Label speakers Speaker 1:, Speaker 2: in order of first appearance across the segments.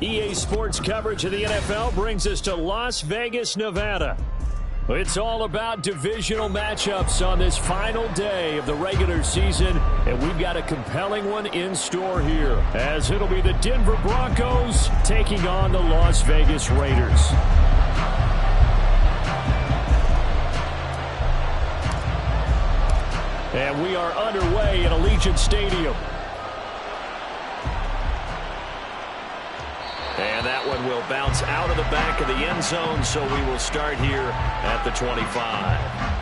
Speaker 1: EA Sports coverage of the NFL brings us to Las Vegas, Nevada. It's all about divisional matchups on this final day of the regular season, and we've got a compelling one in store here, as it'll be the Denver Broncos taking on the Las Vegas Raiders. And we are underway at Allegiant Stadium. And that one will bounce out of the back of the end zone, so we will start here at the 25.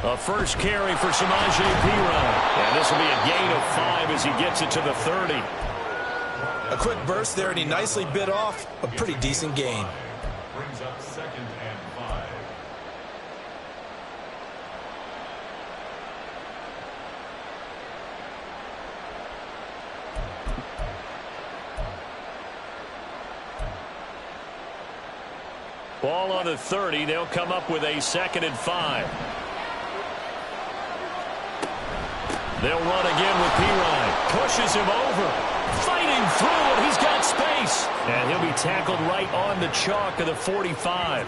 Speaker 1: A first carry for Samaje Perine. And this will be a gain of 5 as he gets it to the 30.
Speaker 2: A quick burst there, and he nicely bit off a pretty decent gain.
Speaker 3: Brings up 2nd and 5.
Speaker 1: Ball on the 30. They'll come up with a 2nd and 5. They'll run again with Perine. Pushes him over. Fighting through, and he's got space. And he'll be tackled right on the chalk of the 45.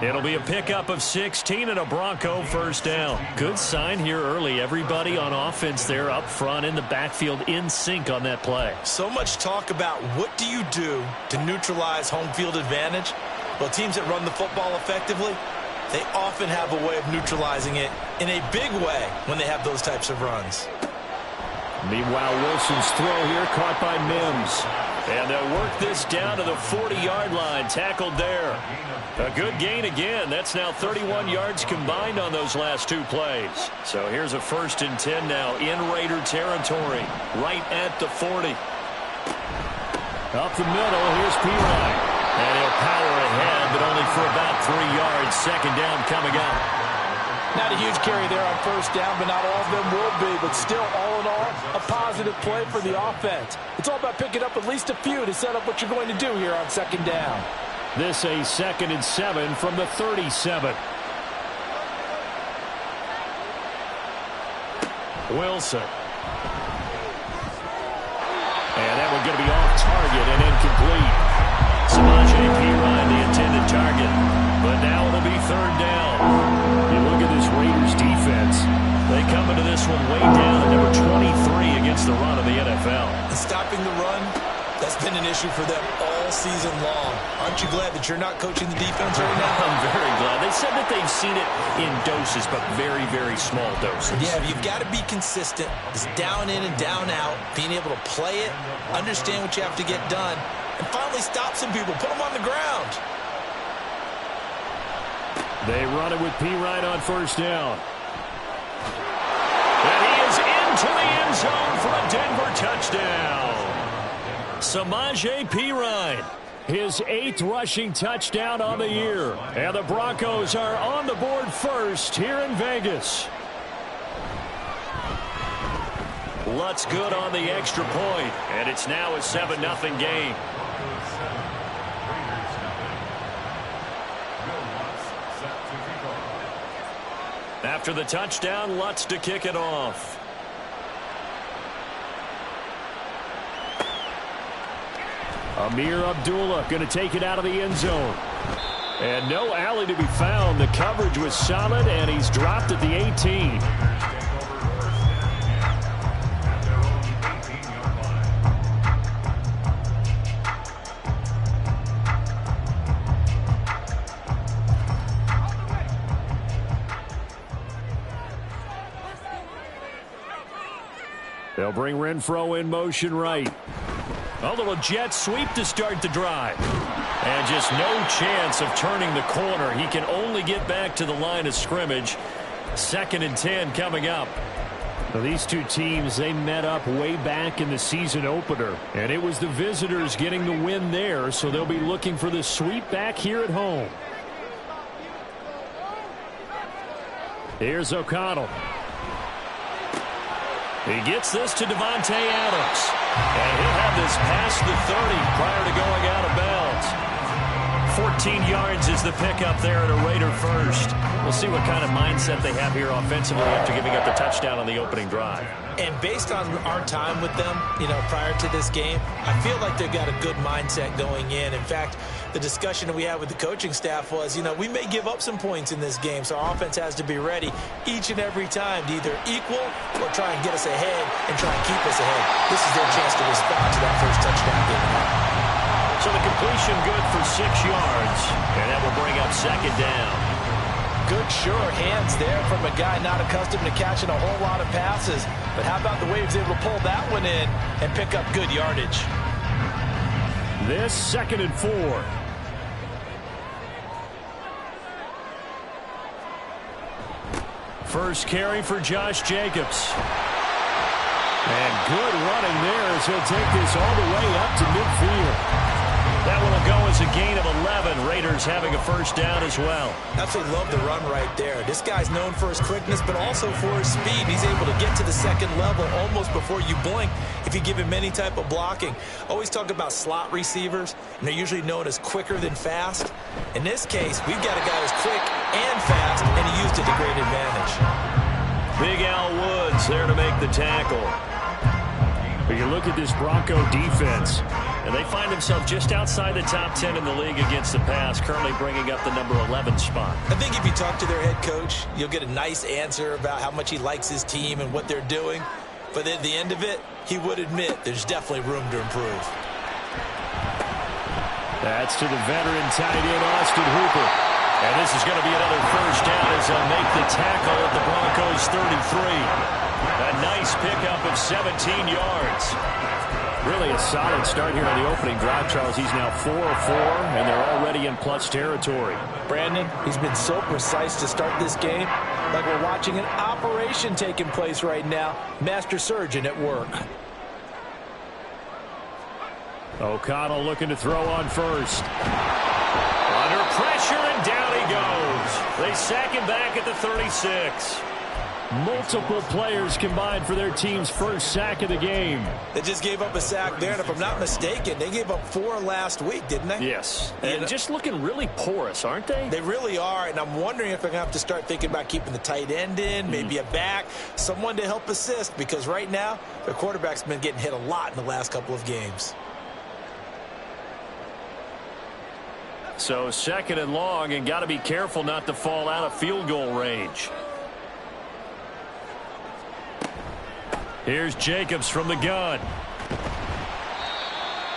Speaker 1: It'll be a pickup of 16 and a Bronco first down. Good sign here early. Everybody on offense there up front in the backfield in sync on that play.
Speaker 2: So much talk about what do you do to neutralize home field advantage. Well, teams that run the football effectively, they often have a way of neutralizing it in a big way when they have those types of runs.
Speaker 1: Meanwhile, Wilson's throw here caught by Mims. And they'll work this down to the 40-yard line, tackled there. A good gain again. That's now 31 yards combined on those last 2 plays. So here's a 1st and 10 now in Raider territory, right at the 40. Up the middle, here's Perine. And he'll power ahead, but only for about 3 yards. 2nd down coming up.
Speaker 4: Not a huge carry there on 1st down, but not all of them will be. But still, all in all, a positive play for the offense. It's all about picking up at least a few to set up what you're going to do here on 2nd down.
Speaker 1: This a 2nd and 7 from the 37. Wilson. And that one going to be off target and incomplete. Samaje Perine, the intended target. But now it'll be 3rd down. You look at this Raiders defense. They come into this one way down at number 23 against the run of the NFL.
Speaker 2: And stopping the run, that's been an issue for them all season long. Aren't you glad that you're not coaching the defense right now?
Speaker 1: I'm very glad. They said that they've seen it in doses, but very, very small doses.
Speaker 2: Yeah, you've got to be consistent. It's down in and down out, being able to play it, understand what you have to get done, and finally stop some people, put them on the ground.
Speaker 1: They run it with Perine on 1st down. And he is into the end zone for a Denver touchdown. Samaje Perine, his 8th rushing touchdown on the year. And the Broncos are on the board first here in Vegas. Lutz good on the extra point, and it's now a 7-0 game. After the touchdown, Lutz to kick it off. Amir Abdullah going to take it out of the end zone. And no alley to be found. The coverage was solid, and he's dropped at the 18. They'll bring Renfro in motion right. A little jet sweep to start the drive. And just no chance of turning the corner. He can only get back to the line of scrimmage. 2nd and 10 coming up. Well, these two teams, they met up way back in the season opener. And it was the visitors getting the win there, so they'll be looking for the sweep back here at home. Here's O'Connell. He gets this to Devontae Adams. And he'll have this past the 30 prior to going out of bounds. 14 yards is the pickup there at a Raider first. We'll see what kind of mindset they have here offensively after giving up the touchdown on the opening drive.
Speaker 2: And based on our time with them, prior to this game, I feel like they've got a good mindset going in. In fact, the discussion that we had with the coaching staff was, we may give up some points in this game, so our offense has to be ready each and every time to either equal or try and get us ahead and try and keep us ahead. This is their chance to respond to that first touchdown game.
Speaker 1: So the completion good for 6 yards, and that will bring up 2nd down.
Speaker 4: Good, sure hands there from a guy not accustomed to catching a whole lot of passes. But how about the way he was able to pull that one in and pick up good yardage?
Speaker 1: This 2nd and 4. First carry for Josh Jacobs. And good running there as he'll take this all the way up to midfield. That one will go as a gain of 11. Raiders having a first down as well.
Speaker 2: Absolutely love the run right there. This guy's known for his quickness, but also for his speed. He's able to get to the 2nd level almost before you blink if you give him any type of blocking. Always talk about slot receivers, and they're usually known as quicker than fast. In this case, we've got a guy who's quick and fast, and he used it to great advantage.
Speaker 1: Big Al Woods there to make the tackle. But you look at this Bronco defense, and they find themselves just outside the top 10 in the league against the pass, currently bringing up the number 11 spot.
Speaker 2: I think if you talk to their head coach, you'll get a nice answer about how much he likes his team and what they're doing. But at the end of it, he would admit there's definitely room to improve.
Speaker 1: That's to the veteran tight end, Austin Hooper. And this is going to be another first down as they'll make the tackle at the Broncos 33. A nice pickup of 17 yards. Really a solid start here on the opening drive, Charles. He's now 4 of 4, and they're already in plus territory.
Speaker 4: Brandon, he's been so precise to start this game, like we're watching an operation taking place right now. Master surgeon at work.
Speaker 1: O'Connell looking to throw on first. Under pressure, and down he goes. They sack him back at the 36. Multiple players combined for their team's first sack of the game.
Speaker 2: They just gave up a sack there, and if I'm not mistaken, they gave up 4 last week, didn't they?
Speaker 1: Yes. And just looking really porous, aren't they?
Speaker 2: They really are, and I'm wondering if they're going to have to start thinking about keeping the tight end in, maybe a back, someone to help assist, because right now, their quarterback's been getting hit a lot in the last couple of games.
Speaker 1: So 2nd and long, and got to be careful not to fall out of field goal range. Here's Jacobs from the gun.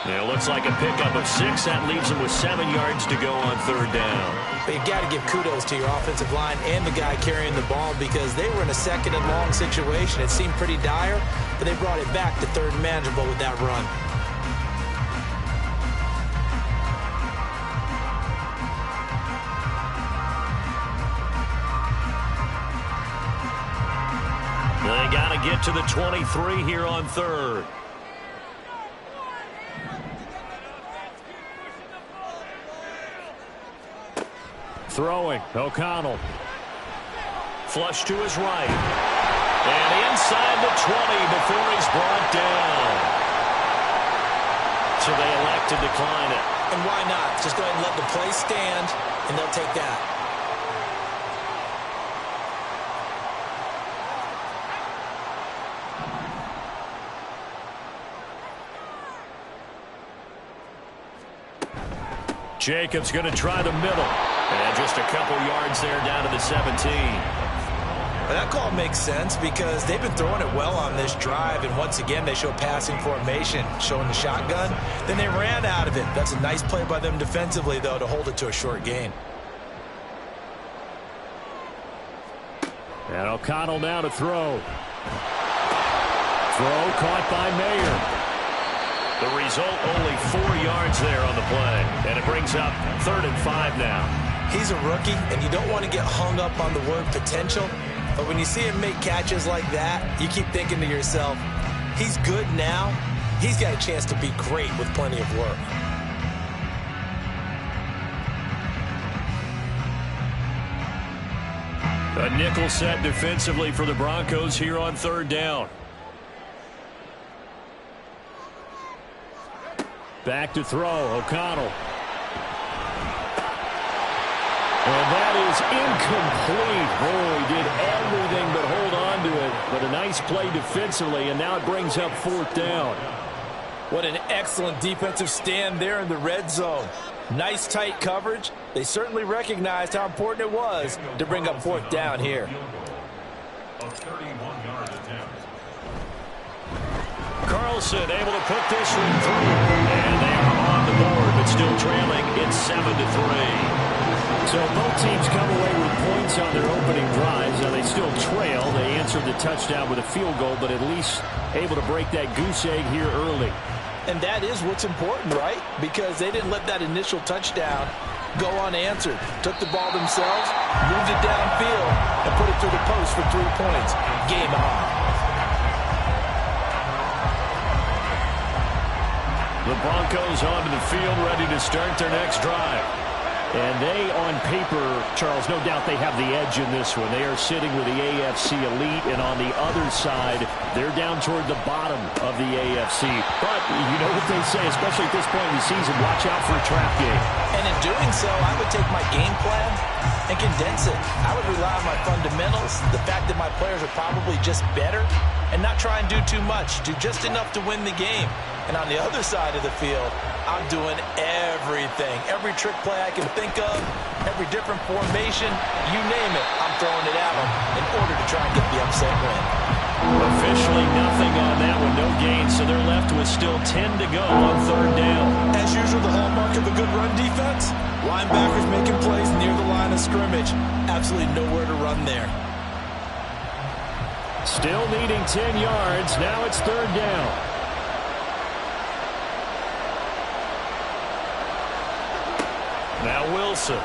Speaker 1: It looks like a pickup of 6. That leaves him with 7 yards to go on 3rd down.
Speaker 2: But you've got to give kudos to your offensive line and the guy carrying the ball, because they were in a 2nd and long situation. It seemed pretty dire, but they brought it back to 3rd and manageable with that run.
Speaker 1: They got to get to the 23 here on 3rd. Throwing, O'Connell. Flush to his right. And inside the 20 before he's brought down. So they elect to decline it.
Speaker 2: And why not? Just go ahead and let the play stand, and they'll take that.
Speaker 1: Jacobs going to try the middle. And just a couple yards there down to the 17.
Speaker 2: Well, that call makes sense because they've been throwing it well on this drive, and once again they show passing formation, showing the shotgun. Then they ran out of it. That's a nice play by them defensively, though, to hold it to a short gain.
Speaker 1: And O'Connell now to throw. throw caught by Mayer. The result, only 4 yards there on the play. And it brings up 3rd and 5 now.
Speaker 2: He's a rookie, and you don't want to get hung up on the word potential. But when you see him make catches like that, you keep thinking to yourself, he's good now. He's got a chance to be great with plenty of work.
Speaker 1: A nickel set defensively for the Broncos here on 3rd down. Back to throw, O'Connell. And that is incomplete. Oh, he did everything but hold on to it. But a nice play defensively, and now it brings up 4th down.
Speaker 4: What an excellent defensive stand there in the red zone. Nice tight coverage. They certainly recognized how important it was to bring up 4th down here.
Speaker 3: A 31-yard attempt.
Speaker 1: Carlson able to put this one through. And they are on the board, but still trailing. It's 7-3. So both teams come away with points on their opening drives. Now they still trail. They answered the touchdown with a field goal, but at least able to break that goose egg here early.
Speaker 4: And that is what's important, right? Because they didn't let that initial touchdown go unanswered. Took the ball themselves, moved it downfield, and put it through the post for 3 points. Game on.
Speaker 1: The Broncos onto the field, ready to start their next drive. And they, on paper, Charles, no doubt they have the edge in this one. They are sitting with the AFC elite, and on the other side, they're down toward the bottom of the AFC. But you know what they say, especially at this point in the season, watch out for a trap game.
Speaker 2: And in doing so, I would take my game plan and condense it. I would rely on my fundamentals, the fact that my players are probably just better, and not try and do too much, do just enough to win the game. And on the other side of the field, I'm doing everything. Every trick play I can think of, every different formation, you name it, I'm throwing it at them in order to try and get the upset win.
Speaker 1: Officially nothing on that one, no gain, so they're left with still 10 to go on 3rd down.
Speaker 2: As usual, the hallmark of a good run defense, linebackers making plays near the line of scrimmage. Absolutely nowhere to run there.
Speaker 1: Still needing 10 yards, now it's 3rd down. Now Wilson.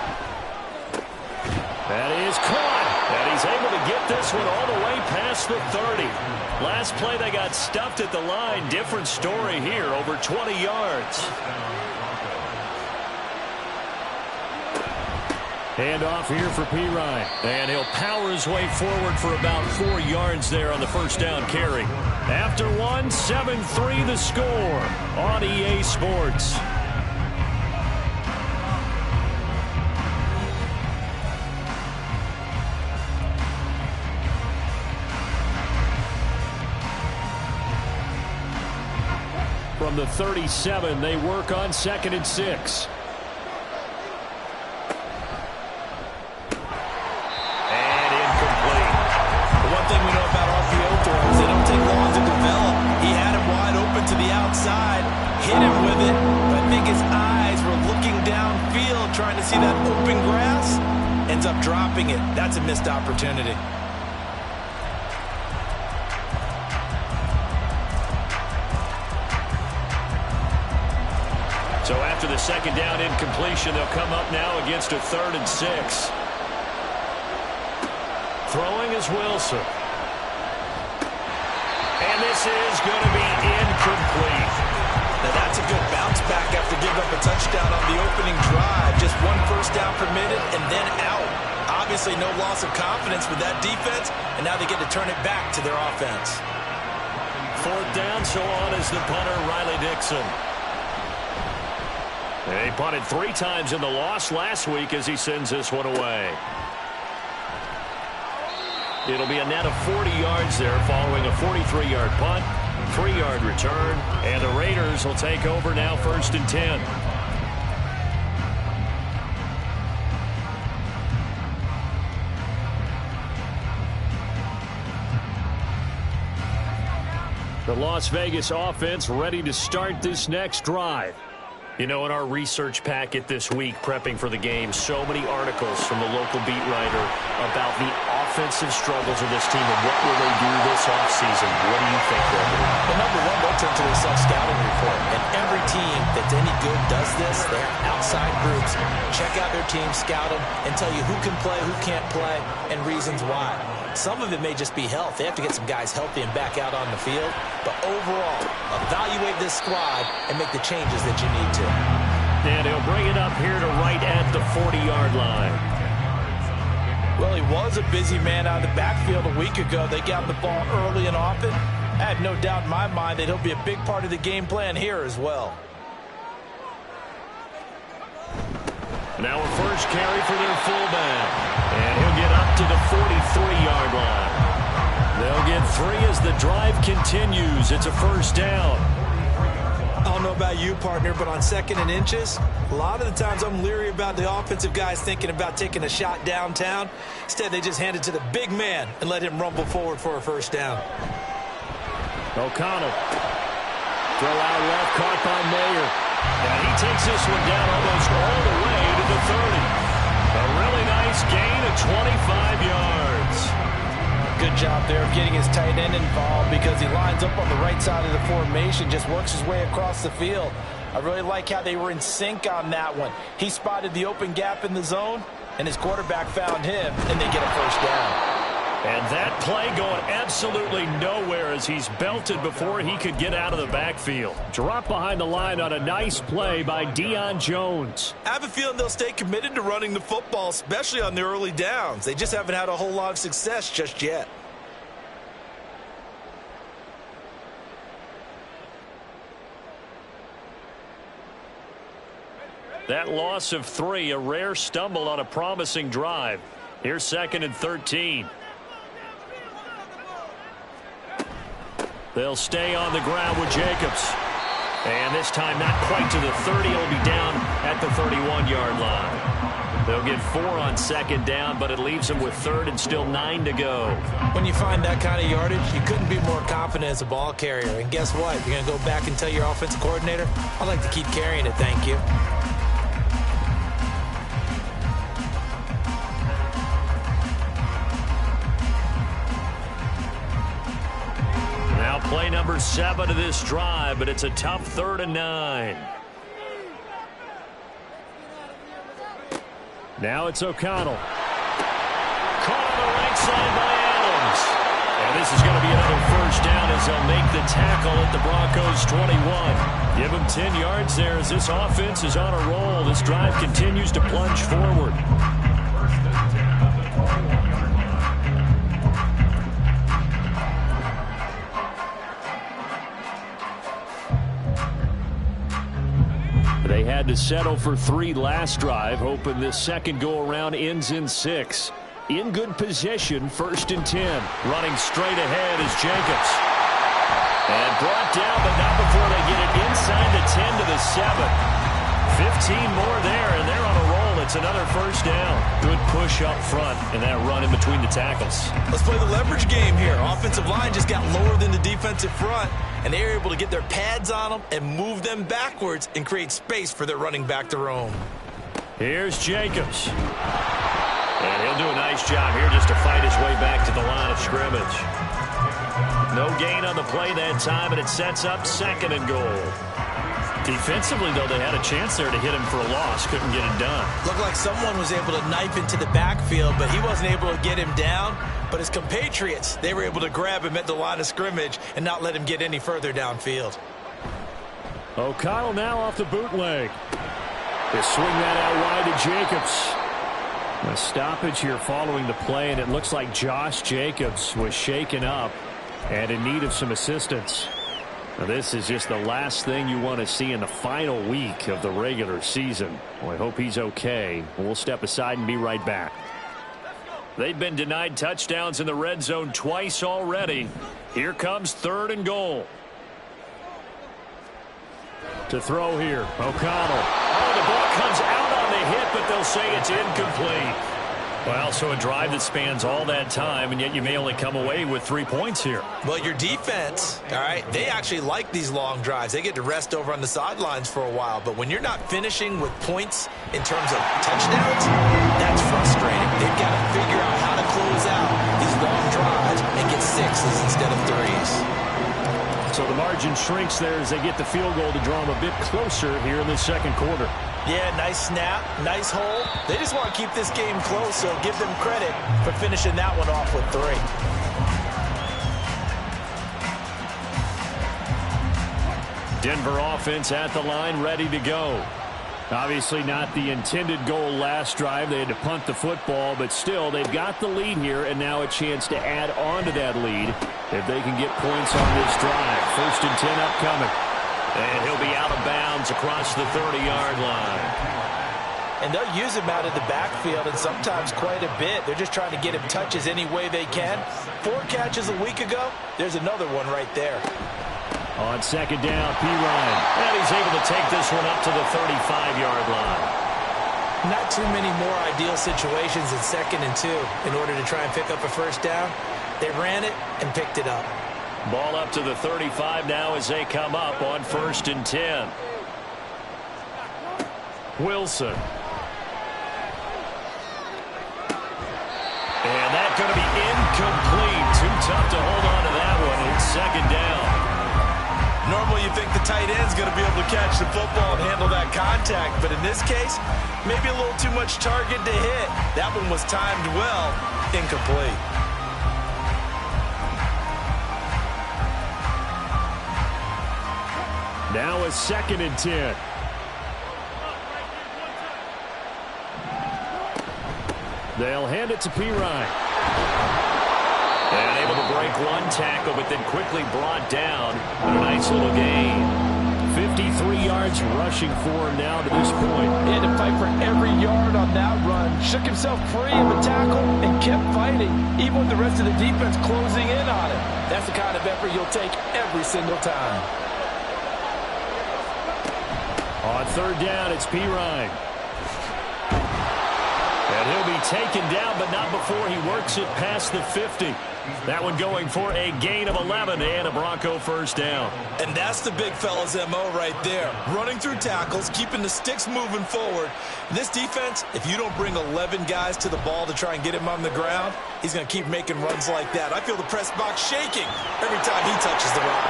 Speaker 1: That is caught. And he's able to get this one all the way past the 30. Last play they got stuffed at the line. Different story here, over 20 yards. Handoff here for Pirine. And he'll power his way forward for about 4 yards there on the first down carry. After one, 7-3 the score on EA Sports. From the 37, they work on 2nd and 6. And incomplete.
Speaker 2: The one thing we know about RPO throws, they don't take long to develop. He had him wide open to the outside, hit him with it, but I think his eyes were looking downfield, trying to see that open grass. Ends up dropping it. That's a missed opportunity.
Speaker 1: So after the 2nd down incompletion, they'll come up now against a 3rd and 6. Throwing is Wilson. And this is going to be incomplete.
Speaker 2: Now that's a good bounce back after giving up a touchdown on the opening drive. Just 1 first down permitted and then out. Obviously no loss of confidence with that defense, and now they get to turn it back to their offense.
Speaker 1: 4th down, so on is the punter, Riley Dixon. They punted 3 times in the loss last week as he sends this one away. It'll be a net of 40 yards there following a 43-yard punt, 3-yard return, and the Raiders will take over now 1st and 10. The Las Vegas offense ready to start this next drive. You know, in our research packet this week, prepping for the game, so many articles from the local beat writer about the offensive struggles of this team and what will they do this offseason, what do you think they'll do?
Speaker 4: Well, number one, they'll turn to their self-scouting report. And every team that's any good does this. They have outside groups. Check out their team, scout them, and tell you who can play, who can't play, and reasons why. Some of it may just be health. They have to get some guys healthy and back out on the field. But overall, evaluate this squad and make the changes that you need to.
Speaker 1: And he'll bring it up here to right at the 40-yard line.
Speaker 4: Well, he was a busy man out of the backfield a week ago. They got the ball early and often. I have no doubt in my mind that he'll be a big part of the game plan here as well.
Speaker 1: Now a first carry for their fullback. And he'll get up to the 43-yard line. They'll get 3 as the drive continues. It's a first down.
Speaker 4: I don't know about you, partner, but on 2nd and inches, a lot of the times I'm leery about the offensive guys thinking about taking a shot downtown. Instead, they just hand it to the big man and let him rumble forward for a first down.
Speaker 1: O'Connell. Throw out left, caught by Mayer. And he takes this one down almost all the way to the 30. A really nice gain of 25 yards.
Speaker 4: Good job there of getting his tight end involved because he lines up on the right side of the formation, just works his way across the field. I really like how they were in sync on that one. He spotted the open gap in the zone, and his quarterback found him, and they get a first down.
Speaker 1: And that play going absolutely nowhere as he's belted before he could get out of the backfield. Drop behind the line on a nice play by Deion Jones.
Speaker 4: I have a feeling they'll stay committed to running the football, especially on the early downs. They just haven't had a whole lot of success just yet.
Speaker 1: That loss of 3, a rare stumble on a promising drive. Here's 2nd and 13. They'll stay on the ground with Jacobs. And this time not quite to the 30. He'll be down at the 31-yard line. They'll get 4 on 2nd down, but it leaves them with 3rd and still 9 to go.
Speaker 4: When you find that kind of yardage, you couldn't be more confident as a ball carrier. And guess what? You're going to go back and tell your offensive coordinator, I'd like to keep carrying it, thank you.
Speaker 1: Play number 7 of this drive, but it's a tough 3rd and 9. Now it's O'Connell. Caught on the right side by Adams. And this is going to be another first down as they'll make the tackle at the Broncos 21. Give them 10 yards there as this offense is on a roll. This drive continues to plunge forward. They had to settle for 3 last drive, hoping this second go-around ends in 6. In good position, 1st and 10. Running straight ahead is Jacobs. And brought down, but not before they get it inside the 10 to the 7. 15 more there, and they're on a roll. It's another first down. Good push up front, and that run in between the tackles.
Speaker 4: Let's play the leverage game here. Offensive line just got lower than the defensive front, and they were able to get their pads on them and move them backwards and create space for their running back to roam.
Speaker 1: Here's Jacobs. And he'll do a nice job here just to fight his way back to the line of scrimmage. No gain on the play that time, and it sets up 2nd and goal. Defensively, though, they had a chance there to hit him for a loss. Couldn't get it done.
Speaker 4: Looked like someone was able to knife into the backfield, but he wasn't able to get him down. But his compatriots, they were able to grab him at the line of scrimmage and not let him get any further downfield.
Speaker 1: O'Connell now off the bootleg. They swing that out wide to Jacobs. A stoppage here following the play, and it looks like Josh Jacobs was shaken up and in need of some assistance. Now, this is just the last thing you want to see in the final week of the regular season. Well, I hope he's okay. We'll step aside and be right back. They've been denied touchdowns in the red zone twice already. Here comes 3rd and goal. To throw here, O'Connell. Oh, the ball comes out on the hit, but they'll say it's incomplete. Well, so a drive that spans all that time, and yet you may only come away with 3 points here.
Speaker 4: Well, your defense, all right, they actually like these long drives. They get to rest over on the sidelines for a while. But when you're not finishing with points in terms of touchdowns, that's frustrating. They've got to figure out how to close out these long drives and get 6s instead of
Speaker 1: So the margin shrinks there as they get the field goal to draw them a bit closer here in the second quarter.
Speaker 4: Yeah, nice snap, nice hold. They just want to keep this game close, so give them credit for finishing that one off with 3.
Speaker 1: Denver offense at the line, ready to go. Obviously not the intended goal last drive. They had to punt the football, but still they've got the lead here, and now a chance to add on to that lead if they can get points on this drive. 1st and 10 upcoming. And he'll be out of bounds across the 30-yard line.
Speaker 4: And they'll use him out of the backfield, and sometimes quite a bit. They're just trying to get him touches any way they can. 4 catches a week ago. There's another one right there.
Speaker 1: On 2nd down, P. Ryan. And he's able to take this one up to the 35-yard line.
Speaker 4: Not too many more ideal situations in 2nd and 2 in order to try and pick up a 1st down. They ran it and picked it up.
Speaker 1: Ball up to the 35 now as they come up on 1st and 10. Wilson. And that's going to be incomplete. Too tough to hold on to that one. It's 2nd down.
Speaker 2: Normally you think the tight end's going to be able to catch the football and handle that contact, but in this case, maybe a little too much target to hit. That one was timed well, incomplete.
Speaker 1: Now a 2nd and 10. They'll hand it to P. Ryan. And able to break one tackle, but then quickly brought down. A nice little gain. 53 yards rushing for him now to this point.
Speaker 4: He had to fight for every yard on that run. Shook himself free of a tackle and kept fighting, even with the rest of the defense closing in on him. That's the kind of effort you'll take every single time.
Speaker 1: On 3rd down, it's P. Ryan. And he'll be taken down, but not before he works it past the 50. That one going for a gain of 11 and a Bronco 1st down.
Speaker 2: And that's the big fella's MO right there. Running through tackles, keeping the sticks moving forward. This defense, if you don't bring 11 guys to the ball to try and get him on the ground, he's going to keep making runs like that. I feel the press box shaking every time he touches the rock.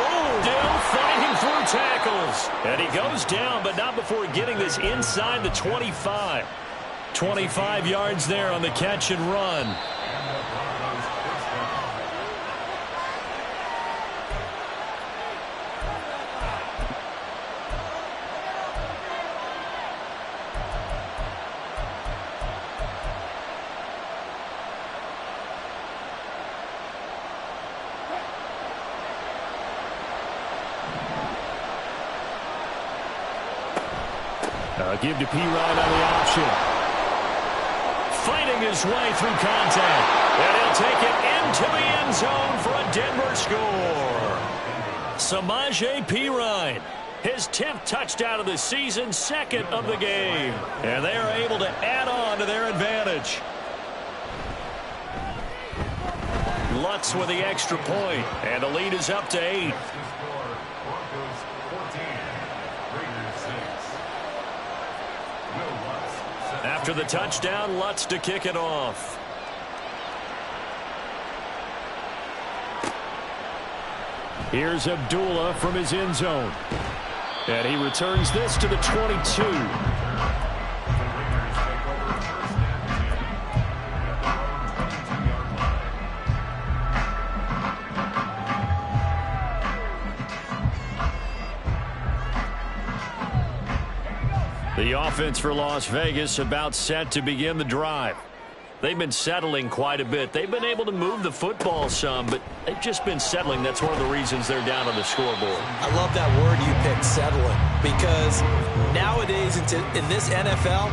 Speaker 2: Boom!
Speaker 1: Still fighting through tackles. And he goes down, but not before getting this inside the 25. 25 yards there on the catch and run. Give to P. Ryan on the option. Fighting his way through contact. And he'll take it into the end zone for a Denver score. Samaje P. Ryan, his 10th touchdown of the season, 2nd of the game. And they are able to add on to their advantage. Lutz with the extra point, and the lead is up to 8. After the touchdown, Lutz to kick it off. Here's Abdullah from his end zone. And he returns this to the 22. The offense for Las Vegas about set to begin the drive. They've been settling quite a bit. They've been able to move the football some, but they've just been settling. That's one of the reasons they're down on the scoreboard.
Speaker 4: I love that word you picked, settling, because nowadays in this NFL,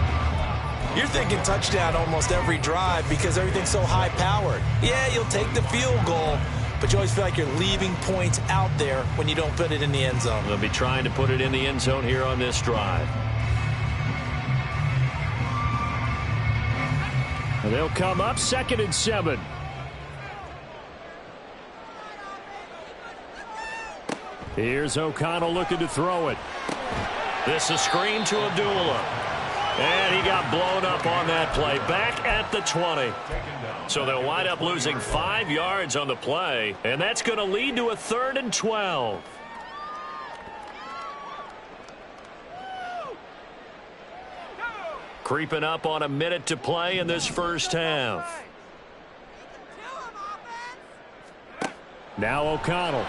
Speaker 4: you're thinking touchdown almost every drive because everything's so high-powered. Yeah, you'll take the field goal, but you always feel like you're leaving points out there when you don't put it in the end zone.
Speaker 1: They'll be trying to put it in the end zone here on this drive. They'll come up 2nd and 7. Here's O'Connell looking to throw it. This is screen to Abdullah. And he got blown up on that play. Back at the 20. So they'll wind up losing 5 yards on the play. And that's going to lead to a 3rd and 12. Creeping up on a minute to play in this first half. Now O'Connell.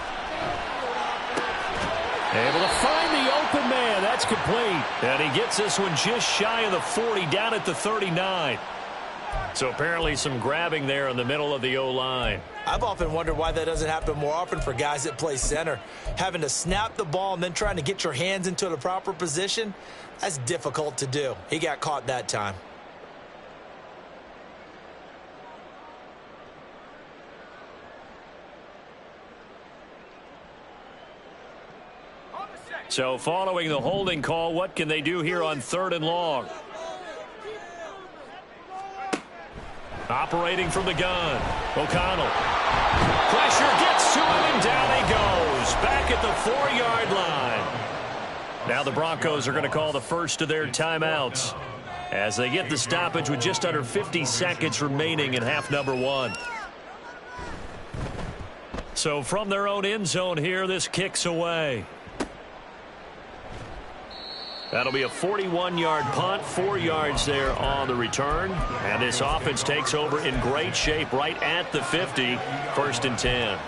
Speaker 1: Able to find the open man. That's complete. And he gets this one just shy of the 40, down at the 39. So apparently some grabbing there in the middle of the O-line.
Speaker 2: I've often wondered why that doesn't happen more often for guys that play center. Having to snap the ball and then trying to get your hands into the proper position, that's difficult to do. He got caught that time.
Speaker 1: So following the holding call, what can they do here on 3rd and long? Operating from the gun. O'Connell. Pressure gets to him, and down he goes. Back at the 4-yard line. Now the Broncos are going to call the first of their timeouts as they get the stoppage with just under 50 seconds remaining in half number 1. So from their own end zone here, this kicks away. That'll be a 41-yard punt, 4 yards there on the return. And this offense takes over in great shape right at the 50, 1st and 10.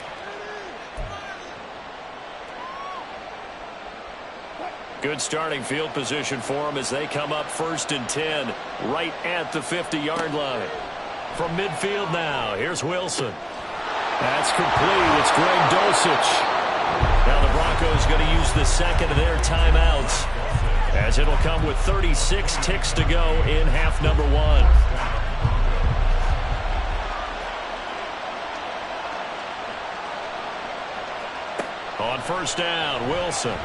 Speaker 1: Good starting field position for them as they come up 1st and 10 right at the 50-yard line. From midfield now, here's Wilson. That's complete. It's Greg Dulcich. Now the Broncos going to use the second of their timeouts, as it'll come with 36 ticks to go in half number 1. On 1st down, Wilson.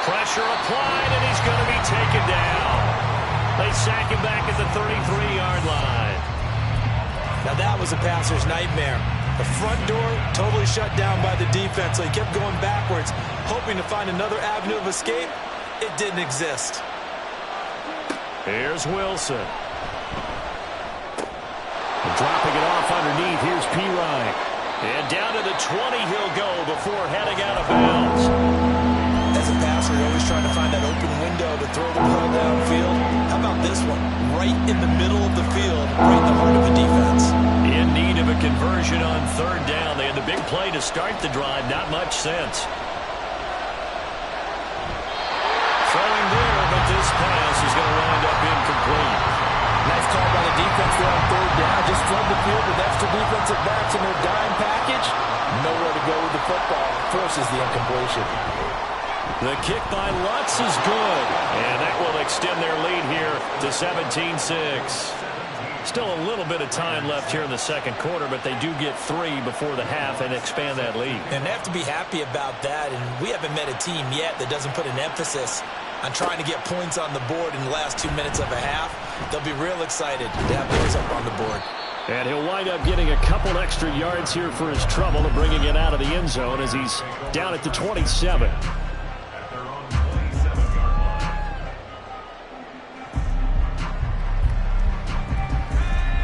Speaker 1: Pressure applied, and he's going to be taken down. They sack him back at the 33-yard line.
Speaker 2: Now that was a passer's nightmare. The front door totally shut down by the defense, so he kept going backwards, hoping to find another avenue of escape. It didn't exist.
Speaker 1: Here's Wilson. Dropping it off underneath. Here's Pirine. And down to the 20 he'll go before heading out of bounds.
Speaker 2: As a passer, you're always trying to find that open window to throw the ball downfield. How about this one? Right in the middle of the field, right in the heart of the defense.
Speaker 1: In need of a conversion on 3rd down. They had the big play to start the drive. Not much sense. Throwing there, but this pass is going to wind up incomplete.
Speaker 4: Nice call by the defense there on 3rd down. Just flood the field with extra defensive backs in their dime package. Nowhere to go with the football. Forces the incompletion.
Speaker 1: The kick by Lutz is good. And that will extend their lead here to 17-6. Still a little bit of time left here in the 2nd quarter, but they do get 3 before the half and expand that lead.
Speaker 2: And they have to be happy about that. And we haven't met a team yet that doesn't put an emphasis on trying to get points on the board in the last 2 minutes of a half. They'll be real excited to have those up on the board.
Speaker 1: And he'll wind up getting a couple extra yards here for his trouble and bringing it out of the end zone as he's down at the 27.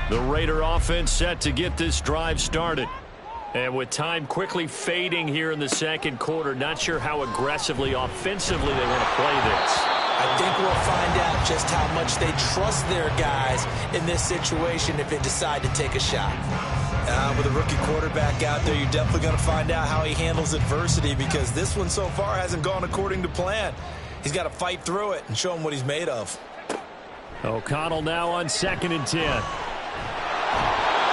Speaker 1: The Raider offense set to get this drive started. And with time quickly fading here in the 2nd quarter, not sure how aggressively, offensively they want to play this.
Speaker 2: I think we'll find out just how much they trust their guys in this situation if they decide to take a shot. With a rookie quarterback out there, you're definitely going to find out how he handles adversity, because this one so far hasn't gone according to plan. He's got to fight through it and show him what he's made of.
Speaker 1: O'Connell now on 2nd and 10.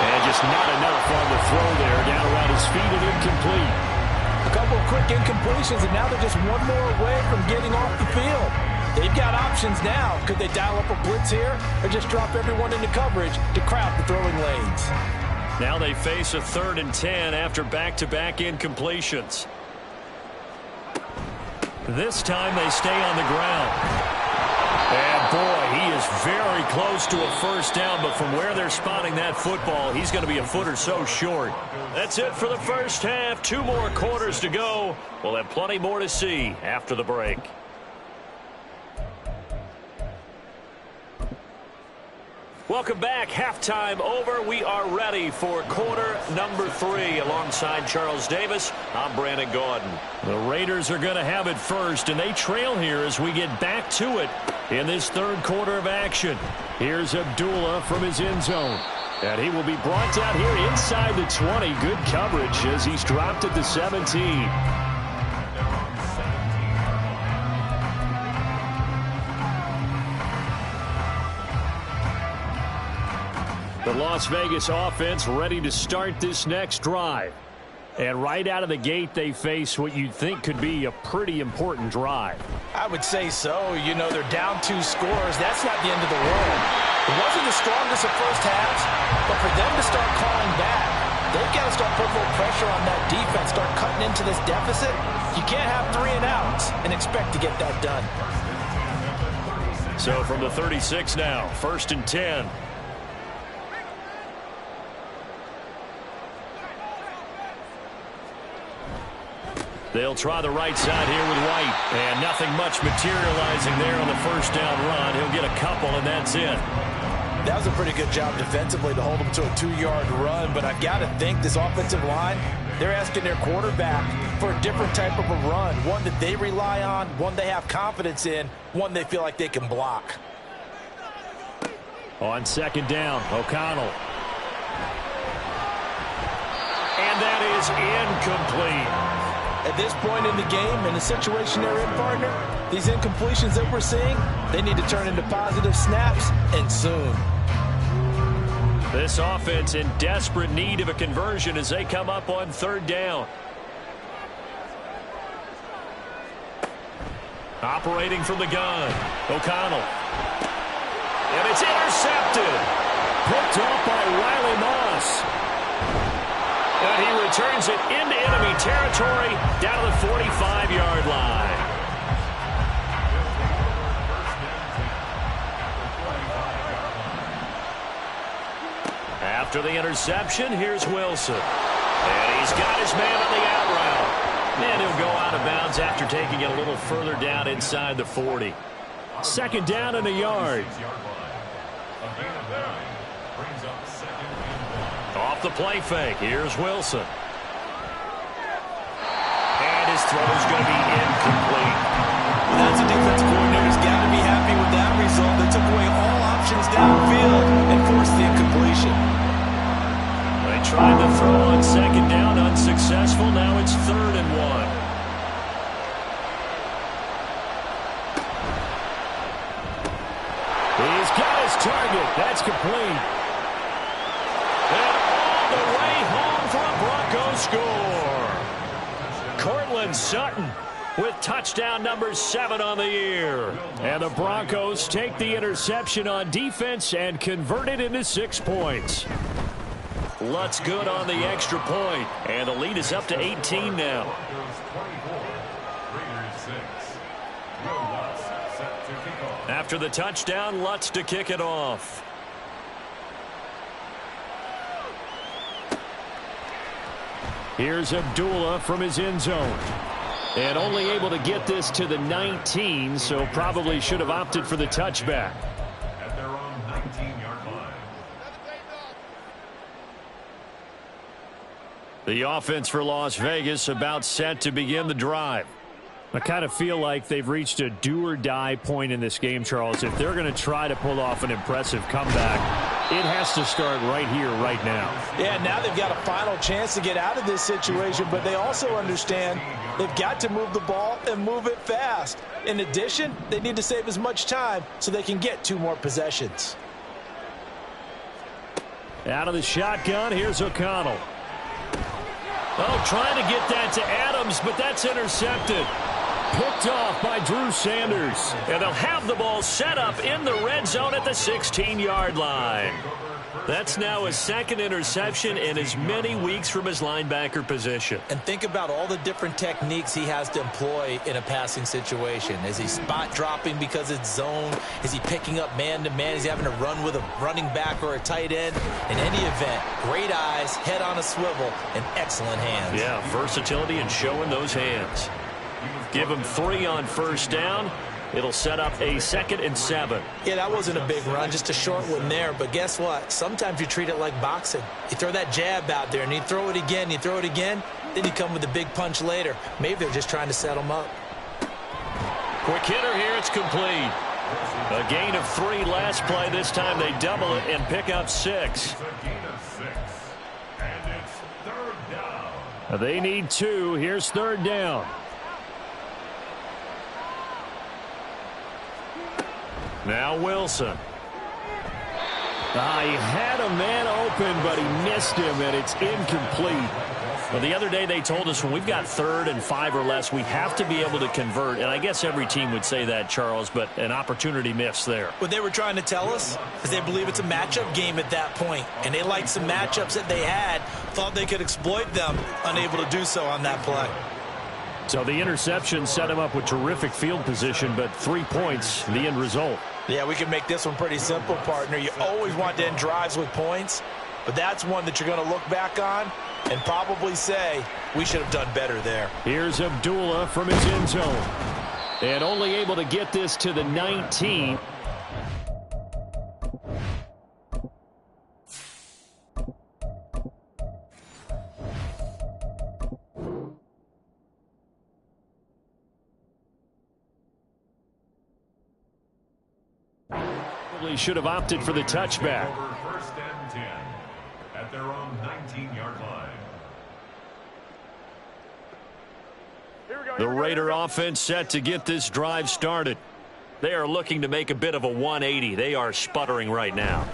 Speaker 1: And just not enough on the throw there. Down around his feet and incomplete.
Speaker 4: A couple of quick incompletions, and now they're just one more away from getting off the field. They've got options now. Could they dial up a blitz here or just drop everyone into coverage to crowd the throwing lanes?
Speaker 1: Now they face a 3rd and 10 after back-to-back incompletions. This time they stay on the ground. And boy, he is very close to a 1st down, but from where they're spotting that football, he's going to be a foot or so short. That's it for the first half. 2 more quarters to go. We'll have plenty more to see after the break. Welcome back. Halftime over. We are ready for quarter number 3. Alongside Charles Davis, I'm Brandon Gaudin. The Raiders are going to have it first, and they trail here as we get back to it in this third quarter of action. Here's Abdullah from his end zone. And he will be brought down here inside the 20. Good coverage as he's dropped at the 17. The Las Vegas offense ready to start this next drive. And right out of the gate, they face what you'd think could be a pretty important drive.
Speaker 4: I would say so. You know, they're down 2 scores. That's not the end of the world. It wasn't the strongest of first halves, but for them to start calling back, they've got to start putting a little pressure on that defense, start cutting into this deficit. You can't have 3 and outs and expect to get that done.
Speaker 1: So from the 36 now, 1st and 10. They'll try the right side here with White. And nothing much materializing there on the first down run. He'll get a couple, and that's it.
Speaker 4: That was a pretty good job defensively to hold him to a 2-yard run. But I've got to think this offensive line, they're asking their quarterback for a different type of a run. One that they rely on, one they have confidence in, one they feel like they can block.
Speaker 1: On 2nd down, O'Connell. And that is incomplete.
Speaker 4: At this point in the game, in the situation they're in, partner, these incompletions that we're seeing, they need to turn into positive snaps, and soon.
Speaker 1: This offense in desperate need of a conversion as they come up on 3rd down. Operating from the gun, O'Connell. And it's intercepted. Picked off by Riley Moss. And he returns it into enemy territory down to the 45-yard line. After the interception, here's Wilson. And he's got his man on the out route. And he'll go out of bounds after taking it a little further down inside the 40. 2nd down and a yard. Off the play fake. Here's Wilson. And his throw is going to be incomplete.
Speaker 4: That's a defensive coordinator's got to be happy with that result. They took away all options downfield and forced the incompletion.
Speaker 1: They tried to throw on 2nd down, unsuccessful. Now it's 3rd and 1. He's got his target. That's complete. And all the way home for a Bronco score. Cortland Sutton with touchdown number 7 on the year. And the Broncos take the interception on defense and convert it into 6 points. Lutz good on the extra point. And the lead is up to 18 now. After the touchdown, Lutz to kick it off. Here's Abdullah from his end zone. And only able to get this to the 19, so probably should have opted for the touchback.
Speaker 3: At their own 19-yard line.
Speaker 1: The offense for Las Vegas about set to begin the drive. I kind of feel like they've reached a do-or-die point in this game, Charles. If they're going to try to pull off an impressive comeback, it has to start right here, right now.
Speaker 4: Yeah, now they've got a final chance to get out of this situation, but they also understand they've got to move the ball and move it fast. In addition, they need to save as much time so they can get 2 more possessions.
Speaker 1: Out of the shotgun, here's O'Connell. Oh, trying to get that to Adams, but that's intercepted. Picked off by Drew Sanders. And they'll have the ball set up in the red zone at the 16-yard line. That's now his 2nd interception in as many weeks from his linebacker position.
Speaker 4: And think about all the different techniques he has to employ in a passing situation. Is he spot dropping because it's zone? Is he picking up man-to-man? Is he having to run with a running back or a tight end? In any event, great eyes, head on a swivel, and excellent hands.
Speaker 1: Yeah, versatility and showing those hands. Give him 3 on 1st down. It'll set up a 2nd and 7.
Speaker 4: Yeah, that wasn't a big run, just a short one there. But guess what? Sometimes you treat it like boxing. You throw that jab out there, and you throw it again, you throw it again, then you come with a big punch later. Maybe they're just trying to set them up.
Speaker 1: Quick hitter here, it's complete. A gain of 3 last play. This time they double it and pick up 6.
Speaker 3: It's a gain of 6. And it's 3rd down.
Speaker 1: They need 2. Here's 3rd down. Now Wilson. He had a man open, but he missed him, and it's incomplete. Well, the other day they told us when we've got 3rd and 5 or less, we have to be able to convert. And I guess every team would say that, Charles, but an opportunity missed there.
Speaker 4: What they were trying to tell us is they believe it's a matchup game at that point, and they liked some matchups that they had, thought they could exploit them, unable to do so on that play.
Speaker 1: So the interception set him up with terrific field position, but 3 points, the end result.
Speaker 4: Yeah, we can make this one pretty simple, partner. You always want to end drives with points, but that's one that you're going to look back on and probably say, we should have done better there.
Speaker 1: Here's Abdullah from his end zone. And only able to get this to the 19. Probably should have opted for the touchback.
Speaker 3: Over 1st and 10 at their own 19-yard line.
Speaker 1: The Raider offense set to get this drive started. They are looking to make a bit of a 180. They are sputtering right now.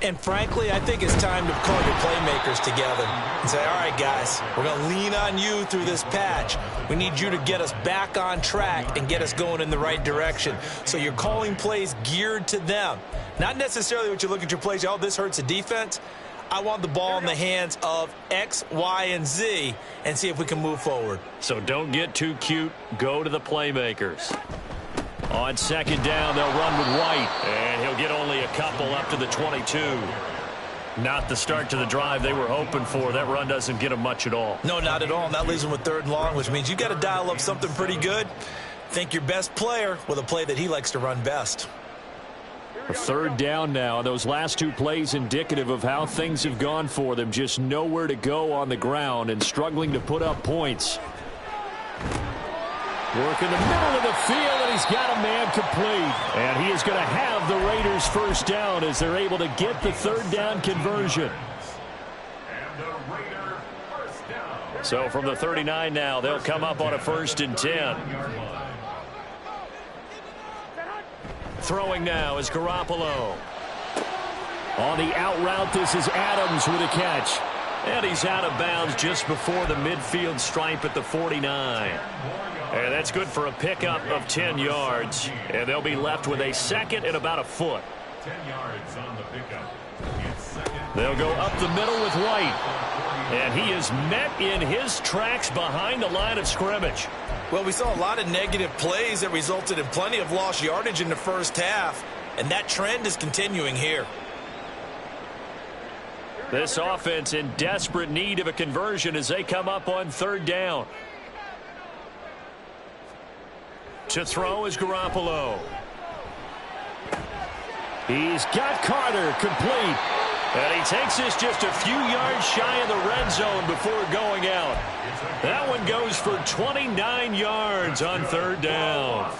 Speaker 4: And frankly, I think it's time to call your playmakers together and say, all right, guys, we're going to lean on you through this patch. We need you to get us back on track and get us going in the right direction. So you're calling plays geared to them. Not necessarily what you look at your plays, oh, this hurts the defense. I want the ball in the hands of X, Y, and Z and see if we can move forward.
Speaker 1: So don't get too cute. Go to the playmakers. On 2nd down, they'll run with White, and he'll get only a couple up to the 22. Not the start to the drive they were hoping for. That run doesn't get them much at all.
Speaker 4: No, not at all, and that leaves them with 3rd and long, which means you got to dial up something pretty good. Think your best player with a play that he likes to run best.
Speaker 1: A 3rd down now. Those last 2 plays indicative of how things have gone for them. Just nowhere to go on the ground and struggling to put up points. Work in the middle of the field, and he's got a man complete. And he is going to have the Raiders' 1st down as they're able to get the 3rd down conversion.
Speaker 3: And the Raider 1st down.
Speaker 1: So from the 39 now, they'll come up on a 1st and 10. Throwing now is Garoppolo. On the out route, this is Adams with a catch. And he's out of bounds just before the midfield stripe at the 49. And that's good for a pickup of 10 yards. And they'll be left with a 2nd and about a foot.
Speaker 3: 10 yards on the pickup. It's 2nd.
Speaker 1: They'll go up the middle with White. And he is met in his tracks behind the line of scrimmage.
Speaker 4: Well, we saw a lot of negative plays that resulted in plenty of lost yardage in the 1st half, and that trend is continuing here.
Speaker 1: This offense in desperate need of a conversion as they come up on 3rd down. To throw is Garoppolo. He's got Carter complete. And he takes this just a few yards shy of the red zone before going out. That one goes for 29 yards on 3rd down.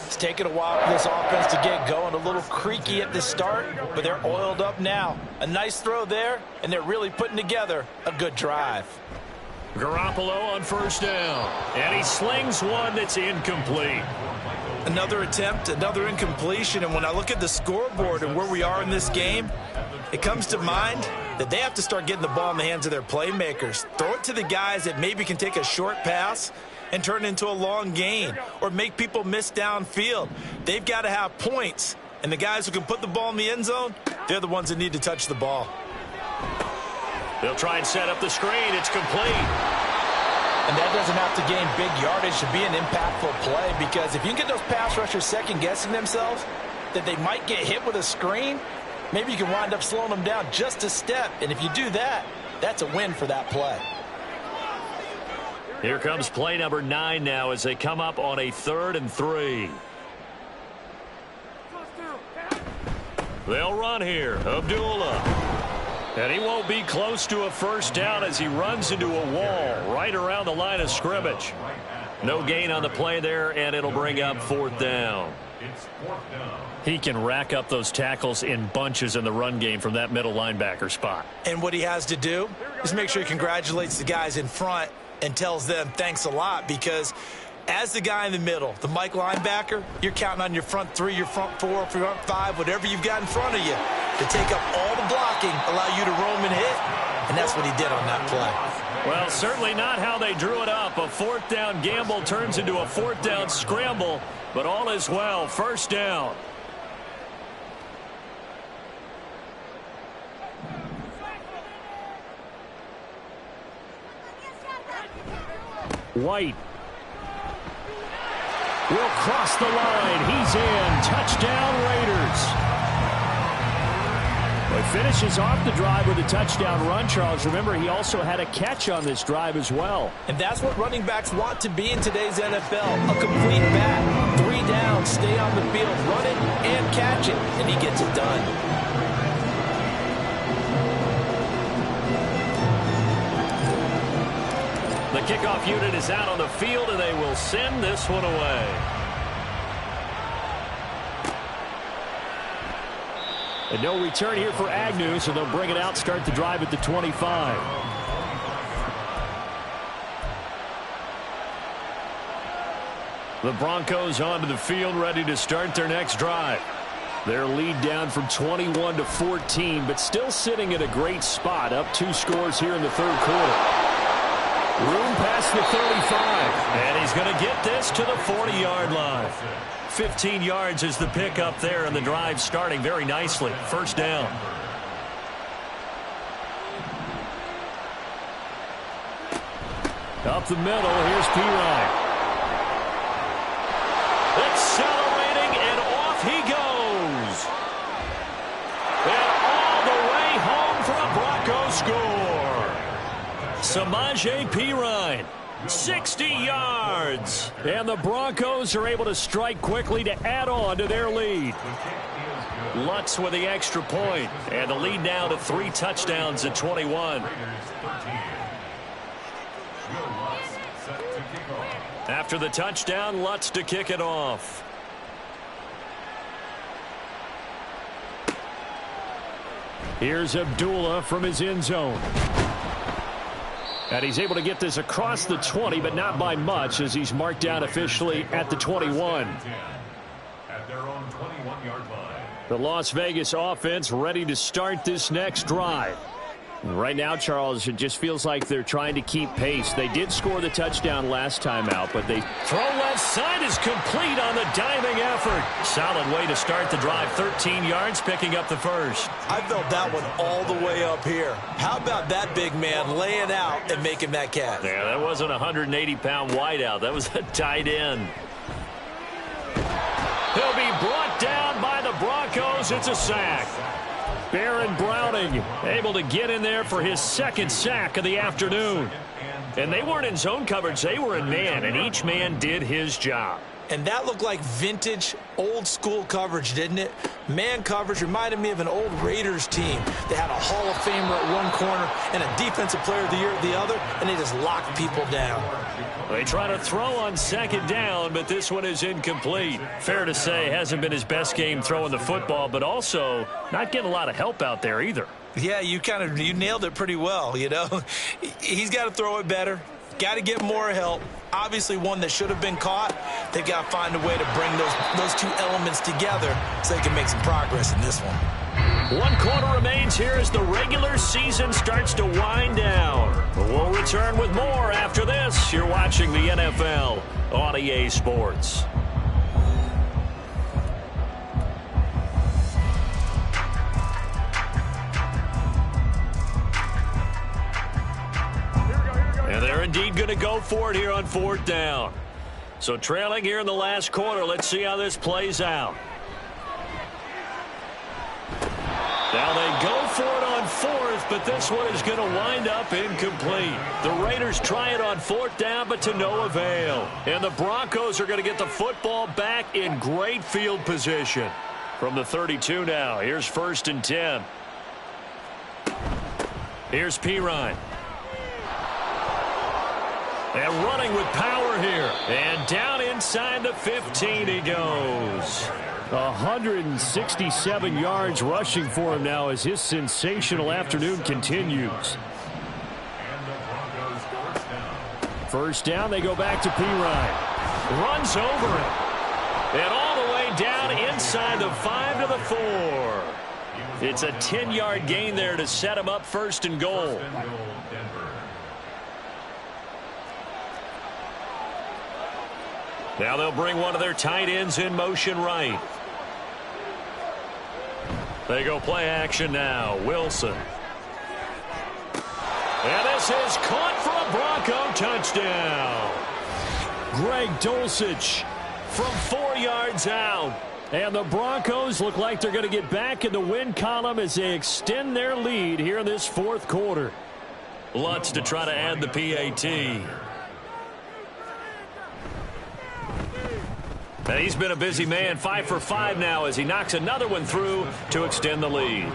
Speaker 4: It's taken a while for this offense to get going. A little creaky at the start, but they're oiled up now. A nice throw there, and they're really putting together a good drive.
Speaker 1: Garoppolo on 1st down. And he slings one that's incomplete.
Speaker 4: Another attempt, another incompletion, and when I look at the scoreboard and where we are in this game, it comes to mind that they have to start getting the ball in the hands of their playmakers. Throw it to the guys that maybe can take a short pass and turn it into a long gain or make people miss downfield. They've got to have points, and the guys who can put the ball in the end zone, they're the ones that need to touch the ball.
Speaker 1: They'll try and set up the screen. It's complete.
Speaker 4: And that doesn't have to gain big yardage to be an impactful play, because if you can get those pass rushers second-guessing themselves that they might get hit with a screen, maybe you can wind up slowing them down just a step. And if you do that, that's a win for that play.
Speaker 1: Here comes play number 9 now as they come up on a 3rd and 3. They'll run here. Abdullah. And he won't be close to a first down as he runs into a wall right around the line of scrimmage. No gain on the play there, and it'll bring up 4th down. He can rack up those tackles in bunches in the run game from that middle linebacker spot.
Speaker 2: And what he has to do is make sure he congratulates the guys in front and tells them thanks a lot, because as the guy in the middle, the Mike linebacker, you're counting on your front 3, your front 4, front 5, whatever you've got in front of you to take up all the blocking, allow you to roam and hit, and that's what he did on that play.
Speaker 1: Well, certainly not how they drew it up. A 4th down gamble turns into a 4th down scramble, but all is well. First down. White will cross the line. He's in. Touchdown, Raiders. Well, he finishes off the drive with a touchdown run, Charles. Remember, he also had a catch on this drive as well.
Speaker 4: And that's what running backs want to be in today's NFL. A complete back. 3 downs, stay on the field, run it and catch it, and he gets it done.
Speaker 1: The kickoff unit is out on the field, and they will send this one away. And no return here for Agnew, so they'll bring it out, start the drive at the 25. The Broncos onto the field, ready to start their next drive. Their lead down from 21 to 14, but still sitting at a great spot, up 2 scores here in the 3rd quarter. Room past the 35, and he's going to get this to the 40-yard line. 15 yards is the pickup there, and the drive starting very nicely. First down. Up the middle, here's Pirine. Accelerating, and off he goes. And all the way home for a Bronco score. Samaje Pirine, 60 yards. And the Broncos are able to strike quickly to add on to their lead. Lutz with the extra point. And the lead now to 3 touchdowns at 21. After the touchdown, Lutz to kick it off. Here's Abdullah from his end zone. And he's able to get this across the 20, but not by much, as he's marked down officially at the 21.
Speaker 3: At their own 21-yard line.
Speaker 1: The Las Vegas offense ready to start this next drive. Right now, Charles, it just feels like they're trying to keep pace. They did score the touchdown last time out, but they throw left side is complete on the diving effort. Solid way to start the drive. 13 yards, picking up the first.
Speaker 2: I felt that one all the way up here. How about that big man laying out and making that catch?
Speaker 1: Yeah, that wasn't a 180-pound wideout. That was a tight end. He'll be brought down by the Broncos. It's a sack. Baron Browning able to get in there for his 2nd sack of the afternoon. And they weren't in zone coverage. They were in man, and each man did his job.
Speaker 2: And that looked like vintage, old-school coverage, didn't it? Man coverage reminded me of an old Raiders team. They had a Hall of Famer at one corner and a Defensive Player of the Year at the other, and they just locked people down.
Speaker 1: They try to throw on 2nd down, but this one is incomplete. Fair to say, hasn't been his best game throwing the football, but also not getting a lot of help out there either.
Speaker 2: Yeah, you nailed it pretty well, you know. He's got to throw it better. Got to get more help. Obviously one that should have been caught. They've got to find a way to bring those 2 elements together so they can make some progress in this one.
Speaker 1: 1 quarter remains here as the regular season starts to wind down. We'll return with more after this. You're watching the NFL on EA Sports. And they're indeed going to go for it here on 4th down. So trailing here in the last quarter. Let's see how this plays out. Now they go for it on 4th, but this one is going to wind up incomplete. The Raiders try it on 4th down, but to no avail. And the Broncos are going to get the football back in great field position. From the 32 now, here's 1st and 10. Here's Pirine. And running with power here. And down inside the 15 he goes. 167 yards rushing for him now as his sensational afternoon continues. First down, they go back to Pirine. Runs over it. And all the way down inside the 5 to the 4. It's a 10-yard gain there to set him up 1st and goal. Now they'll bring one of their tight ends in motion right. They go play action now. Wilson. And this is caught for a Bronco touchdown. Greg Dulcich from 4 yards out. And the Broncos look like they're going to get back in the win column as they extend their lead here in this 4th quarter. Lutz to try to add the PAT. And he's been a busy man, 5 for 5 now as he knocks another one through to extend the lead.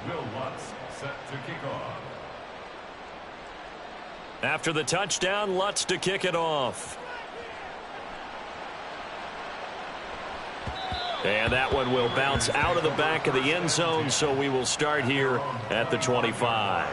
Speaker 3: Will Lutz set to kick off.
Speaker 1: After the touchdown, Lutz to kick it off. And that one will bounce out of the back of the end zone, so we will start here at the 25.